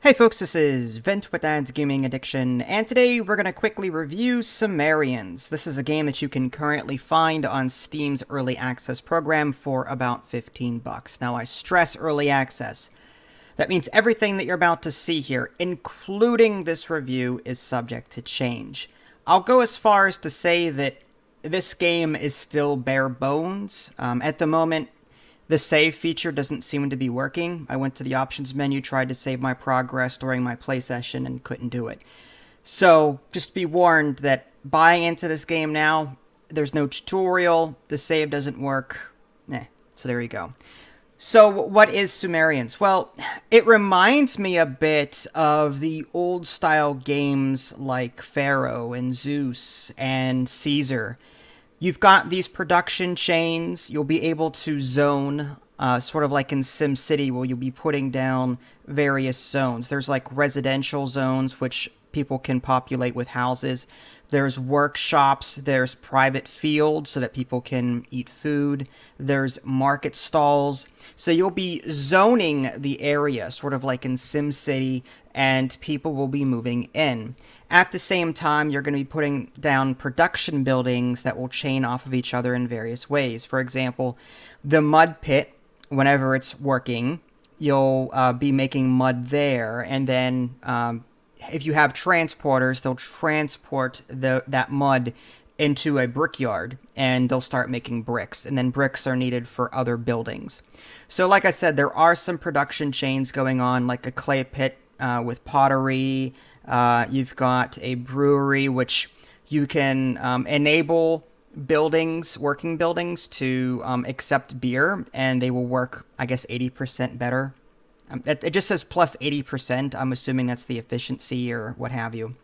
Hey folks, this is Vent with Dad's Gaming Addiction, and today we're going to quickly review Sumerians. This is a game that you can currently find on Steam's Early Access program for about 15 bucks. Now I stress Early Access. That means everything that you're about to see here, including this review, is subject to change. I'll go as far as to say that this game is still bare bones. At the moment, the save feature doesn't seem to be working. I went to the options menu, tried to save my progress during my play session, and couldn't do it. So, just be warned that buying into this game now, there's no tutorial, the save doesn't work. So there you go. So, what is Sumerians? Well, it reminds me a bit of the old-style games like Pharaoh and Zeus and Caesar. You've got these production chains. You'll be able to zone, sort of like in SimCity, where you'll be putting down various zones. There's like residential zones, which people can populate with houses. There's workshops. There's private fields so that people can eat food. There's market stalls. So you'll be zoning the area, sort of like in SimCity, and people will be moving in. At the same time, you're going to be putting down production buildings that will chain off of each other in various ways. For example, the mud pit, whenever it's working, you'll be making mud there, and then if you have transporters, they'll transport that mud into a brickyard, and they'll start making bricks, and then bricks are needed for other buildings. So like I said, there are some production chains going on, like a clay pit with pottery. You've got a brewery, which you can enable buildings, working buildings, to accept beer, and they will work, I guess, 80% better. It just says plus 80%. I'm assuming that's the efficiency or what have you.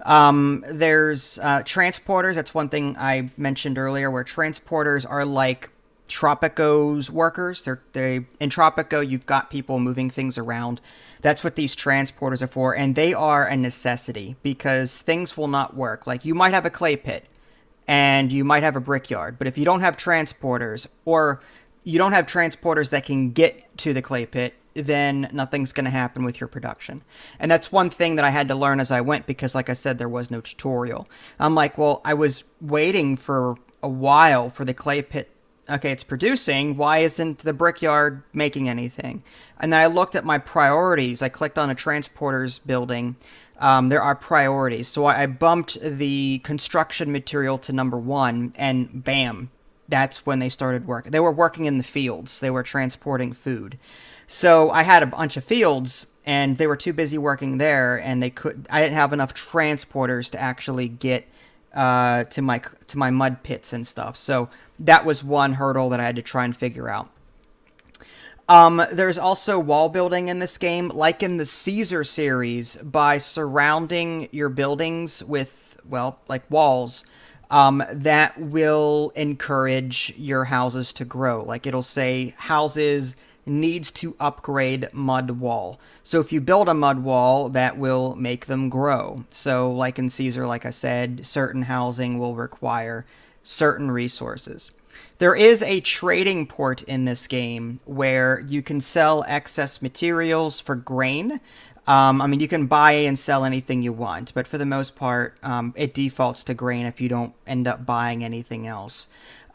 There's transporters. That's one thing I mentioned earlier, where transporters are like Tropico's workers. In Tropico, you've got people moving things around. That's what these transporters are for, and they are a necessity because things will not work. Like, you might have a clay pit and you might have a brickyard, but if you don't have transporters, or you don't have transporters that can get to the clay pit, then nothing's going to happen with your production. And that's one thing that I had to learn as I went, because like I said, there was no tutorial. I'm like, well, I was waiting for a while for the clay pit. Okay, it's producing. Why isn't the brickyard making anything? And then I looked at my priorities. I clicked on a transporters building. There are priorities. So I bumped the construction material to number 1, and bam, that's when they started working. They were working in the fields. They were transporting food. So I had a bunch of fields, and they were too busy working there, and I didn't have enough transporters to actually get to my mud pits and stuff. So that was one hurdle that I had to try and figure out. There's also wall building in this game, like in the Caesar series, by surrounding your buildings with, well, like walls. That will encourage your houses to grow. Like, it'll say houses needs to upgrade mud wall. So if you build a mud wall, that will make them grow. So like in Caesar, like I said, certain housing will require certain resources. There is a trading port in this game where you can sell excess materials for grain. I mean, you can buy and sell anything you want, but for the most part, it defaults to grain if you don't end up buying anything else.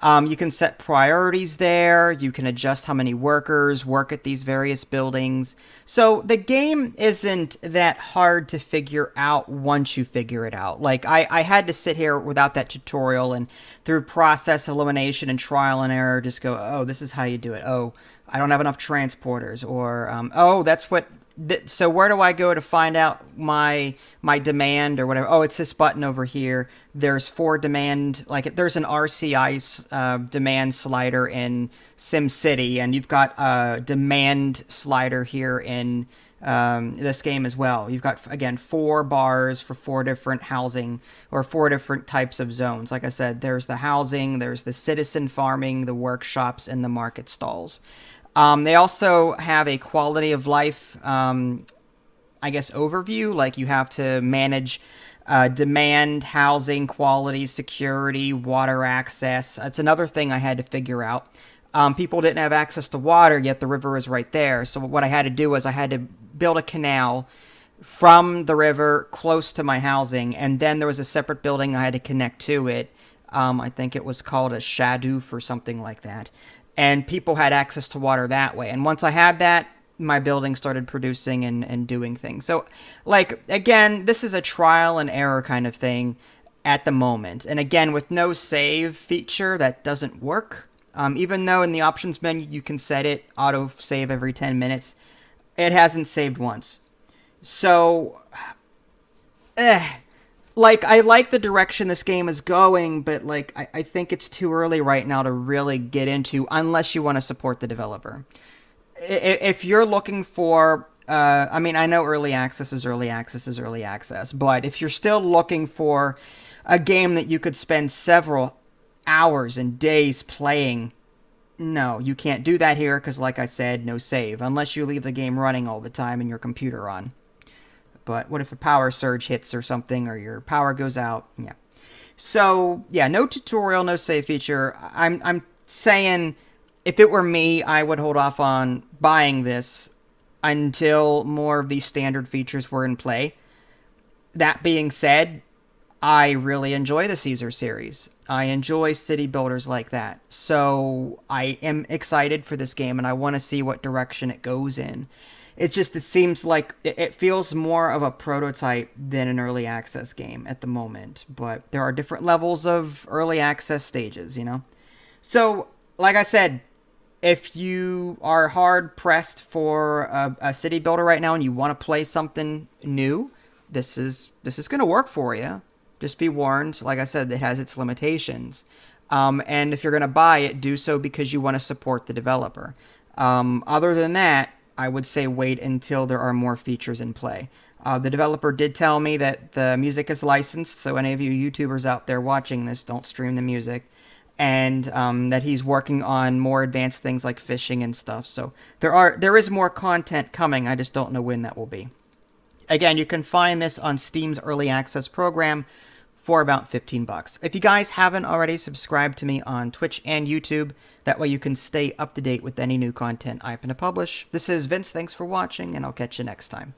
You can set priorities there. You can adjust how many workers work at these various buildings. So the game isn't that hard to figure out once you figure it out. Like, I had to sit here without that tutorial, and through process elimination and trial and error, just go, oh, this is how you do it. Oh, I don't have enough transporters. Or, oh, that's what... So where do I go to find out my demand or whatever? Oh, it's this button over here. There's 4 demand, like there's an RCI demand slider in SimCity, and you've got a demand slider here in this game as well. You've got, again, 4 bars for 4 different housing, or 4 different types of zones. Like I said, there's the housing, there's the citizen farming, the workshops, and the market stalls. They also have a quality of life, I guess, overview. Like, you have to manage demand, housing, quality, security, water access. That's another thing I had to figure out. People didn't have access to water, yet the river is right there. So what I had to do was I had to build a canal from the river close to my housing, and then there was a separate building I had to connect to it. I think it was called a shadoof or something like that. And people had access to water that way. And once I had that, my building started producing and doing things. So, like, again, this is a trial and error kind of thing at the moment. And again, with no save feature, that doesn't work. Even though in the options menu you can set it auto save every 10 minutes, it hasn't saved once. So, like, I like the direction this game is going, but, like, I think it's too early right now to really get into, unless you want to support the developer. If you're looking for, I mean, I know early access is early access is early access, but if you're still looking for a game that you could spend several hours and days playing, no, you can't do that here, because, like I said, no save, unless you leave the game running all the time and your computer on. But what if a power surge hits or something, or your power goes out? Yeah. So, yeah, no tutorial, no save feature. I'm saying, if it were me, I would hold off on buying this until more of these standard features were in play. That being said, I really enjoy the Caesar series. I enjoy city builders like that. So I am excited for this game, and I want to see what direction it goes in. It seems like it feels more of a prototype than an early access game at the moment. But there are different levels of early access stages, you know? So, like I said, if you are hard pressed for a city builder right now and you want to play something new, this is going to work for you. Just be warned. Like I said, it has its limitations. And if you're going to buy it, do so because you want to support the developer. Other than that, I would say wait until there are more features in play. The developer did tell me that the music is licensed, so any of you YouTubers out there watching this, don't stream the music. And that he's working on more advanced things like fishing and stuff. So there is more content coming. I just don't know when that will be. Again, you can find this on Steam's Early Access program for about $15. If you guys haven't already, subscribed to me on Twitch and YouTube. That way you can stay up to date with any new content I happen to publish. This is Vince. Thanks for watching, and I'll catch you next time.